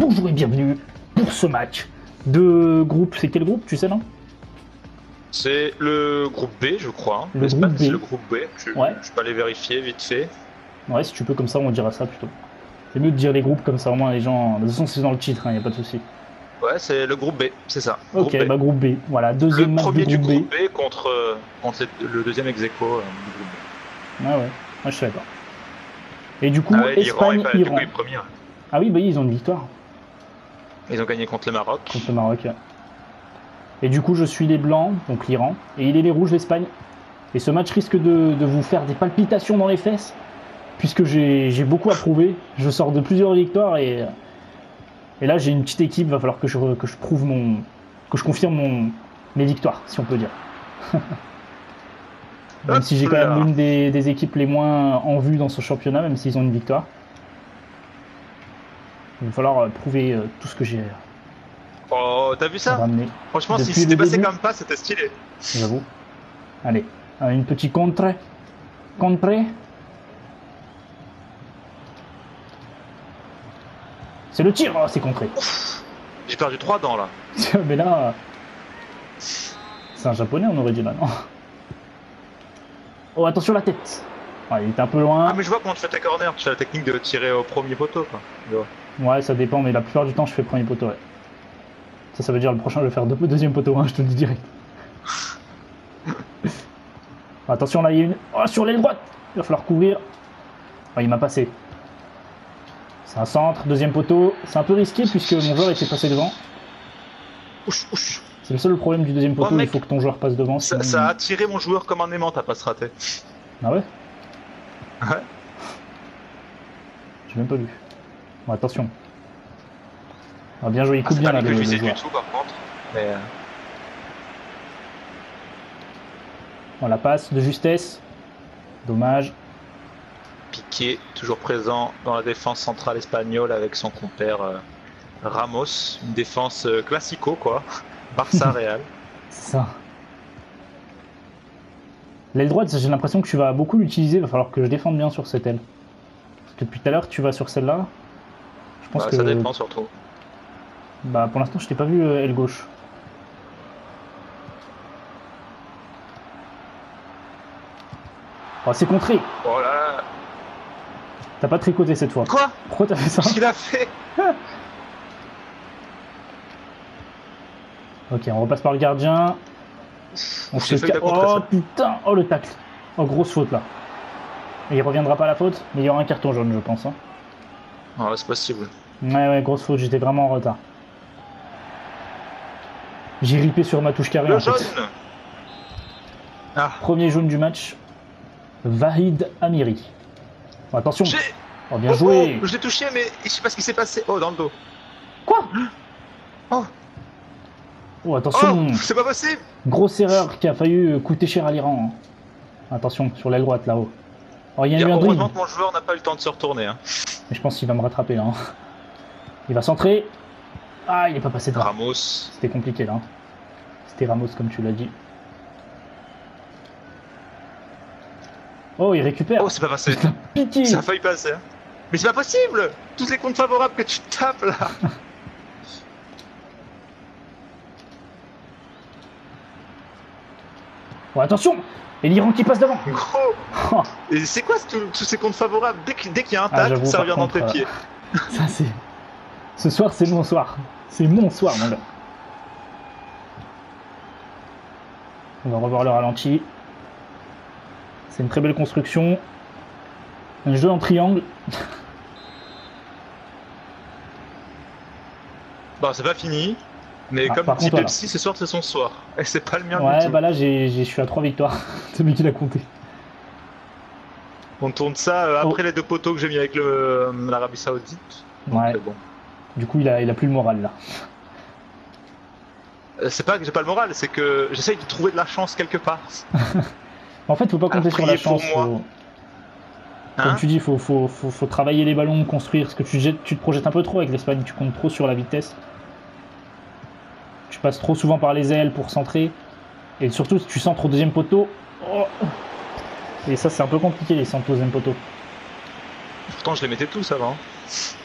Bonjour et bienvenue pour ce match de groupe. C'est quel groupe, tu sais, non? C'est le groupe B, je crois. Le L'Espagne, groupe B. c'est le groupe B. Je Ouais. peux aller vérifier vite fait. Ouais, si tu peux, comme ça, on dira ça plutôt. C'est mieux de dire les groupes, comme ça, au moins les gens... De toute façon, c'est dans le titre, y a pas de souci. Ouais, c'est le groupe B, c'est ça. Ok, Groupe B. bah groupe B. Voilà, deuxième Le match premier du du groupe groupe B. B contre le deuxième ex-aequo du groupe B. Ah ouais, moi je savais pas. Et du coup, Ah ouais, l'Iran Espagne, du Iran. coup, est premier. Ah oui, bah ils ont une victoire Ils ont gagné contre le Maroc. contre le Maroc. Et du coup, je suis les blancs, donc l'Iran, et il est les rouges, l'Espagne. Et ce match risque de vous faire des palpitations dans les fesses, puisque j'ai beaucoup à prouver. Je sors de plusieurs victoires et là j'ai une petite équipe. Va falloir que je prouve que je confirme mes victoires, si on peut dire. Même si j'ai quand même l'une des équipes les moins en vue dans ce championnat, même s'ils ont une victoire. Il va falloir prouver tout ce que j'ai Oh, t'as vu ça? ramené. Franchement, si Depuis c'était le passé début. comme pas, c'était stylé. J'avoue. Allez, une petite contre. Contre. C'est le tir, oh, c'est contré. J'ai perdu 3 dents là. Mais là, c'est un japonais, on aurait dit là, non? Oh, attention la tête. Ah, il était un peu loin. Ah, mais je vois comment tu fais ta corner. Tu fais la technique de tirer au premier poteau, quoi. Ouais, ça dépend, mais la plupart du temps, je fais premier poteau, ouais. Ça veut dire le prochain, je vais faire deuxième poteau, hein, je te le dis direct. Attention, là, il y a une... Oh, sur l'aile droite. Il va falloir couvrir. Oh, il m'a passé. C'est un centre, deuxième poteau. C'est un peu risqué puisque mon joueur était passé devant. Ouch, ouch. C'est le seul problème du deuxième poteau, Oh, mec, il faut que ton joueur passe devant. Ça, Sinon... ça a attiré mon joueur comme un aimant, t'as pas se raté. Ah ouais? Ouais. J'ai même pas vu. Bon, attention. Ah, bien joué, il coupe C'est bien pas là lui que le je visais joueur. du tout par contre. Mais On la passe de justesse. Dommage. Piqué, toujours présent dans la défense centrale espagnole avec son compère Ramos. Une défense classico quoi. Barça Real. C'est ça. L'aile droite, j'ai l'impression que tu vas beaucoup l'utiliser. Il va falloir que je défende bien sur cette aile. Parce que depuis tout à l'heure, tu vas sur celle-là. Je pense Bah, que... ça dépend surtout. Bah, pour l'instant, je t'ai pas vu aile gauche. Oh, c'est contré. Oh là là. T'as pas tricoté cette fois. Quoi? Pourquoi t'as fait ça? Qu'est-ce qu'il a fait? Ok, on repasse par le gardien. On se J'ai failli la contrer, Oh ça. putain! Oh le tacle! Oh, grosse faute là. Et il reviendra pas à la faute, mais il y aura un carton jaune, je pense. Hein. Ah, c'est possible. Ouais, grosse faute, j'étais vraiment en retard. J'ai ripé sur ma touche carrée Le en jaune. fait. Ah. Premier jaune du match. Vahid Amiri. Oh, attention! J'ai... Oh, bien joué! Oh, je l'ai touché mais je sais pas ce qui s'est passé. Oh, dans le dos. Quoi? Oh. Oh, attention! Oh, c'est pas possible. Grosse erreur qui a failli coûter cher à l'Iran. Attention, sur l'aile droite là-haut. Oh, il y a eu un dribble. Heureusement que mon joueur n'a pas eu le temps de se retourner. Hein. Mais je pense qu'il va me rattraper là. Hein. Il va centrer. Ah, il est pas passé devant. Ramos. C'était compliqué là. Hein. C'était Ramos comme tu l'as dit. Oh, il récupère. Oh, c'est pas passé. Pitié. Ça a failli passer. Hein. Mais c'est pas possible. Tous les comptes favorables que tu tapes là. Oh, attention. Et l'Iran qui passe devant. Gros. Oh. Et c'est quoi tous ces comptes favorables? Dès qu'il y a un Ah, tac, j'avoue, ça par revient dans tes contre, pieds. Ça c'est... Ce soir c'est mon soir. C'est mon soir mon gars. On va revoir le ralenti. C'est une très belle construction. Un jeu en triangle. Bon, c'est pas fini. Mais Ah, comme par dit contre, Pepsi, ce soir c'est son soir. Et c'est pas le mien du Ouais, tout. bah là je suis à 3 victoires. C'est lui qui l'a compté. On tourne ça après les 2 poteaux que j'ai mis avec l'Arabie Saoudite. Donc, Ouais. bon. Du coup il a plus le moral là. C'est pas que j'ai pas le moral, c'est que j'essaye de trouver de la chance quelque part. En fait faut pas compter sur la priez pour chance. moi. Comme Hein? tu dis, faut travailler les ballons, construire. Ce que tu te projettes un peu trop avec l'Espagne, tu comptes trop sur la vitesse. Tu passes trop souvent par les ailes pour centrer. Et surtout, si tu centres au deuxième poteau. Oh. Et ça, c'est un peu compliqué, les centres au deuxième poteau. Pourtant, je les mettais tous avant.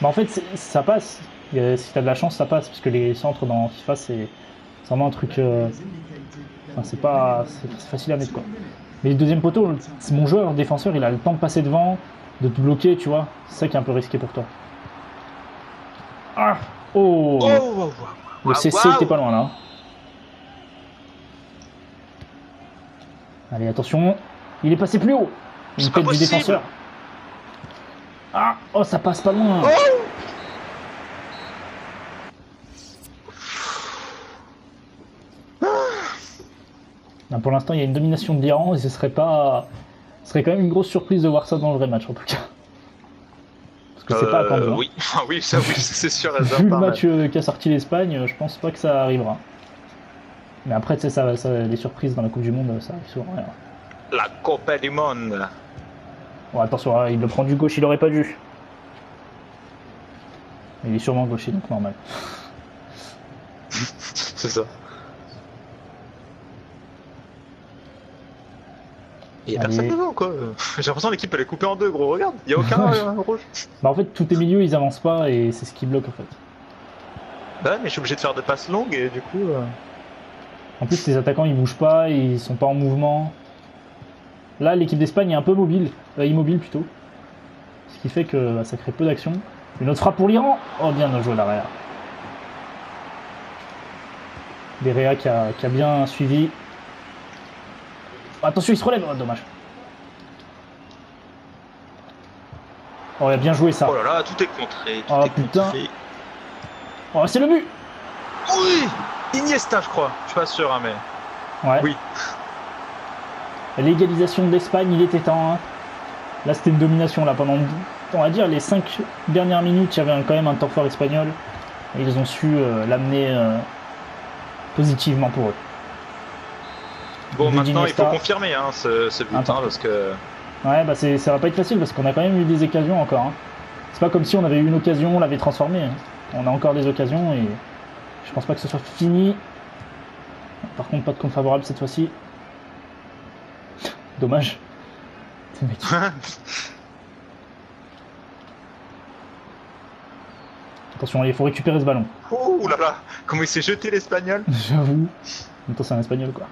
Bah, en fait, ça passe. Si t'as de la chance, ça passe, parce que les centres dans FIFA, c'est vraiment un truc. Enfin, c'est pas. C'est facile à mettre, quoi. Mais le deuxième poteau, mon joueur défenseur, il a le temps de passer devant, de te bloquer, tu vois. C'est ça qui est un peu risqué pour toi. Ah oh, le CC était pas loin là. Allez, attention. Il est passé plus haut. Une tête du défenseur. Ah oh, ça passe pas loin. Non, pour l'instant, il y a une domination de l'Iran et ce serait quand même une grosse surprise de voir ça dans le vrai match en tout cas. Parce que c'est pas attendu. Oui, oui, ça oui, c'est sûr. Vu le match qu'a sorti l'Espagne, je pense pas que ça arrivera. Mais après, tu sais, les surprises dans la Coupe du Monde, ça arrive souvent. Ouais. La Coupe du Monde. Bon, attention, il le prend du gauche, il aurait pas dû. Il est sûrement gaucher, donc normal. C'est ça. Il y a personne devant, quoi. J'ai l'impression que l'équipe elle est coupée en deux, gros. Regarde, il y a aucun rouge. Bah en fait, tous tes milieux ils avancent pas et c'est ce qui bloque en fait. Bah mais je suis obligé de faire des passes longues et du coup. En plus, les attaquants ils bougent pas, ils sont pas en mouvement. Là, l'équipe d'Espagne est un peu immobile plutôt. Ce qui fait que bah, ça crée peu d'action. Une autre frappe pour l'Iran. Oh, bien joué l'Area. L'Area qui a bien suivi. Attention, il se relève. Oh, dommage. Oh, il a bien joué ça. Oh là là, tout est contré. Oh putain. Contré. Oh, c'est le but. Oui, Iniesta, je crois. Je suis pas sûr, hein, mais. Ouais. Oui. L'égalisation de l'Espagne, il était temps. Hein. Là, c'était une domination là pendant, on va dire, les 5 dernières minutes. Il y avait quand même un temps fort espagnol. Et ils ont su l'amener positivement pour eux. Bon, maintenant, il faut confirmer hein, ce but, hein, parce que... Ouais, bah ça va pas être facile, parce qu'on a quand même eu des occasions encore. Hein. C'est pas comme si on avait eu une occasion, on l'avait transformée. Hein. On a encore des occasions, et je pense pas que ce soit fini. Par contre, pas de compte favorable cette fois-ci. Dommage. Attention, il faut récupérer ce ballon. Oh là là, comment il s'est jeté l'Espagnol. J'avoue. En même temps, c'est un Espagnol, quoi.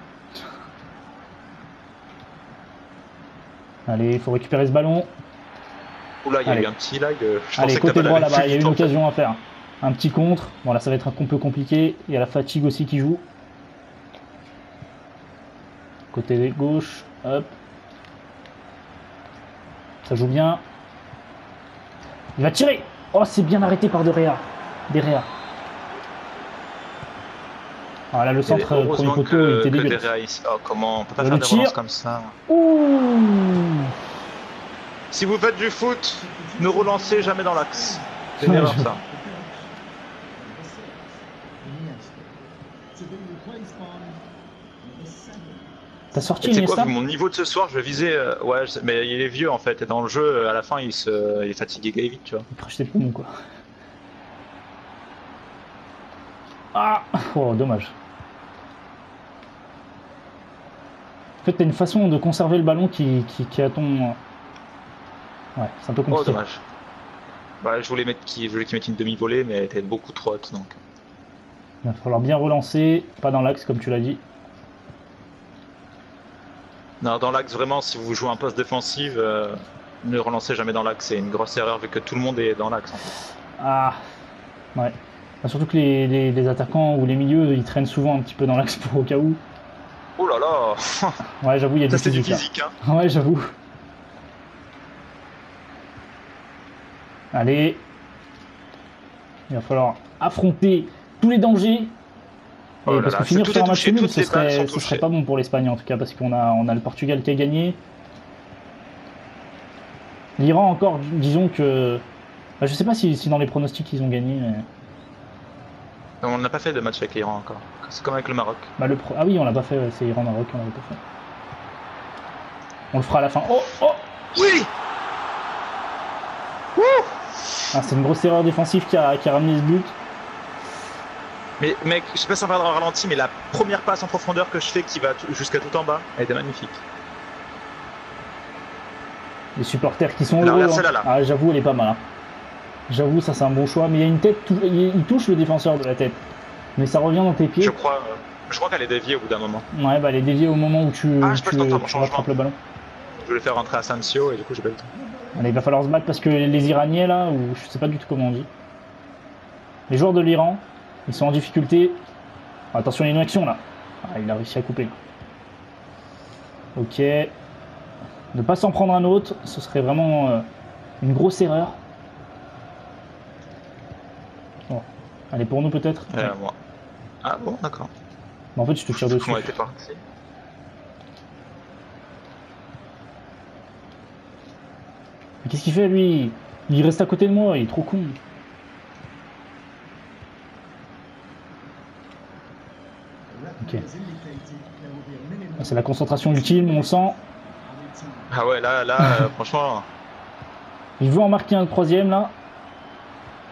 Allez, il faut récupérer ce ballon. Oula, il y a eu un petit lag. Allez, côté droit là-bas, il y a une occasion à faire. Un petit contre. Bon, là, ça va être un peu compliqué. Il y a la fatigue aussi qui joue. Côté gauche, hop. Ça joue bien. Il va tirer. Oh, c'est bien arrêté par Derrea. Ah là, le centre, premier poteau, il était dégueulasse. Oh, comment on peut pas faire des relances comme ça. Ouh. Si vous faites du foot, ne relancez jamais dans l'axe. C'est une erreur, ça. T'as sorti Iniesta ? C'est quoi, vu mon niveau de ce soir, je visais... ouais, mais il est vieux, en fait. Et dans le jeu, à la fin, il est fatigué vite, tu vois. Il crache tes poumons, quoi. Ah oh, dommage. En fait, t'as une façon de conserver le ballon qui a ton... Ouais, c'est un peu compliqué. Oh, dommage. Bah, je voulais qu'il mette une demi-volée, mais elle était beaucoup trop haute, donc... Il va falloir bien relancer, pas dans l'axe, comme tu l'as dit. Non, dans l'axe, vraiment, si vous jouez un poste défensif, ne relancez jamais dans l'axe. C'est une grosse erreur, vu que tout le monde est dans l'axe, en fait. Ah, ouais. Surtout que les attaquants ou les milieux, ils traînent souvent un petit peu dans l'axe pour au cas où. Oh là là. Ouais, j'avoue, il y a du physique. Hein. Ouais, j'avoue. Allez. Il va falloir affronter tous les dangers. Oh parce que finir sur un match nul, ce serait pas bon pour l'Espagne en tout cas, parce qu'on a le Portugal qui a gagné. L'Iran encore, disons que... Bah, je sais pas si dans les pronostics ils ont gagné, mais... On n'a pas fait de match avec l'Iran encore. C'est comme avec le Maroc. Bah, ah oui, on l'a pas fait, c'est Iran-Maroc, on l'avait pas fait. On le fera à la fin. Oh, oh. Oui. Ah, c'est une grosse erreur défensive qui a ramené ce but. Mais mec, je sais pas si on va en ralenti, mais la première passe en profondeur que je fais qui va jusqu'à tout en bas, elle était magnifique. Les supporters qui sont heureux. Hein. Là. Ah, j'avoue, elle est pas mal. Hein. J'avoue, ça c'est un bon choix. Mais il y a une tête, il touche le défenseur de la tête. Mais ça revient dans tes pieds. Je crois qu'elle est déviée au bout d'un moment. Ouais, bah elle est déviée au moment où tu changement. rattrapes le ballon. Je voulais faire rentrer Asensio et du coup j'ai pas eu le temps. Allez, il va falloir se battre parce que les Iraniens là, ou je sais pas du tout comment on dit. Les joueurs de l'Iran, ils sont en difficulté. Attention, il y a une action là. Ah, il a réussi à couper. Ok. Ne pas s'en prendre un autre, ce serait vraiment une grosse erreur. Bon. Allez, pour nous peut-être. Moi. Ah bon, d'accord. En fait, je te tire dessus. Comment était parti? Mais qu'est-ce qu'il fait lui? Il reste à côté de moi, il est trop con. Ok. C'est la concentration ultime, on le sent. Ah ouais, là, franchement. Il veut en marquer un troisième là.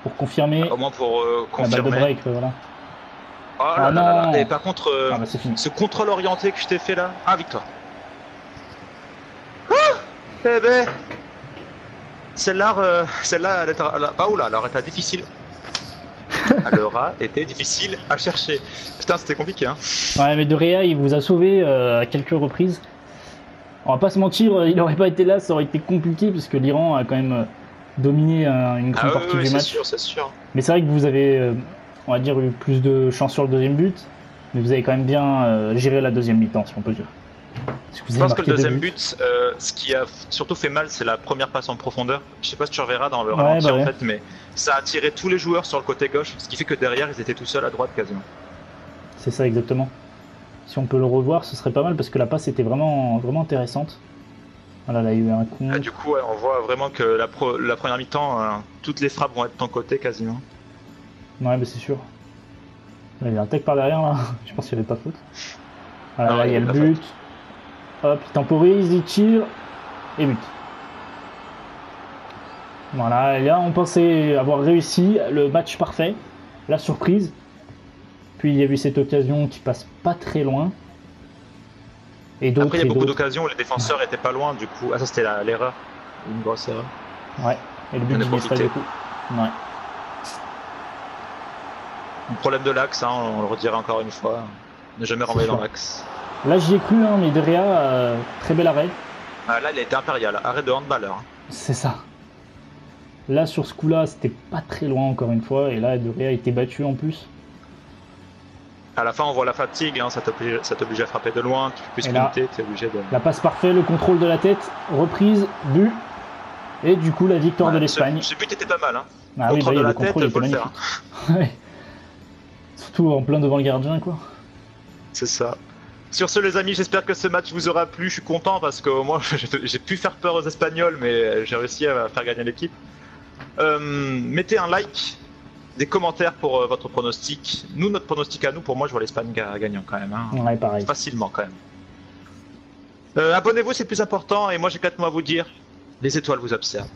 Pour confirmer. Au moins pour confirmer. La balle de break, voilà. Oh là non. là là. Et par contre, Ah bah c'est fini. ce contrôle orienté que je t'ai fait là. Ah, victoire. Ah, eh ben. Celle-là, elle était. Ah oula, alors elle était difficile. Elle aura été difficile à chercher. Putain, c'était compliqué, hein. Ouais, mais De Gea, il vous a sauvé à quelques reprises. On va pas se mentir, il aurait pas été là, ça aurait été compliqué parce que l'Iran a quand même dominé une grande partie du match. C'est sûr. Mais c'est vrai que vous avez, on va dire, eu plus de chance sur le deuxième but, mais vous avez quand même bien géré la deuxième mi-temps, si on peut dire. Je pense que le deuxième but, ce qui a surtout fait mal, c'est la première passe en profondeur. Je sais pas si tu reverras dans le ralenti en fait, mais ça a attiré tous les joueurs sur le côté gauche, ce qui fait que derrière, ils étaient tout seuls à droite quasiment. C'est ça exactement. Si on peut le revoir, ce serait pas mal parce que la passe était vraiment, vraiment intéressante. Voilà, là il y a eu un coup. Ah, du coup, ouais, on voit vraiment que la première mi-temps, toutes les frappes vont être de ton côté quasiment. Ouais, mais c'est sûr. Là, il y a un tech par derrière là, je pense qu'il n'y avait pas faute. Voilà, là il y a le but. Hop, il temporise, il tire et but. Voilà, et là on pensait avoir réussi le match parfait, la surprise. Puis il y a eu cette occasion qui passe pas très loin. Et d'autres. Après, il y a beaucoup d'occasions où les défenseurs étaient pas loin, du coup. Ah, ça c'était l'erreur. Une grosse erreur. Ouais, et le but du Nice, du coup. Ouais. Le problème de l'axe, hein, on le redirait encore une fois. Ne jamais renvoyer dans l'axe. Là j'y ai cru, hein, mais De Gea, très bel arrêt. Ah, là il a été impérial, arrêt de handballeur. Hein. C'est ça. Là sur ce coup-là, c'était pas très loin encore une fois, et là De Gea a été battu en plus. À la fin, on voit la fatigue, hein, ça t'oblige à frapper de loin, tu peux plus sprinter, tu es obligé de. La passe parfaite, le contrôle de la tête, reprise, but, et du coup la victoire de l'Espagne. Ce but était pas mal, hein. Ah oui, le contrôle était magnifique. Ouais. Surtout en plein devant le gardien, quoi. C'est ça. Sur ce, les amis, j'espère que ce match vous aura plu. Je suis content parce que moi, j'ai pu faire peur aux Espagnols, mais j'ai réussi à faire gagner l'équipe. Mettez un like, des commentaires pour votre pronostic. Nous, notre pronostic à nous, pour moi, je vois l'Espagne gagnant quand même. Hein. Ouais, pareil. Facilement quand même. Abonnez-vous, c'est le plus important. Et moi, j'ai 4 mots à vous dire. Les étoiles vous observent.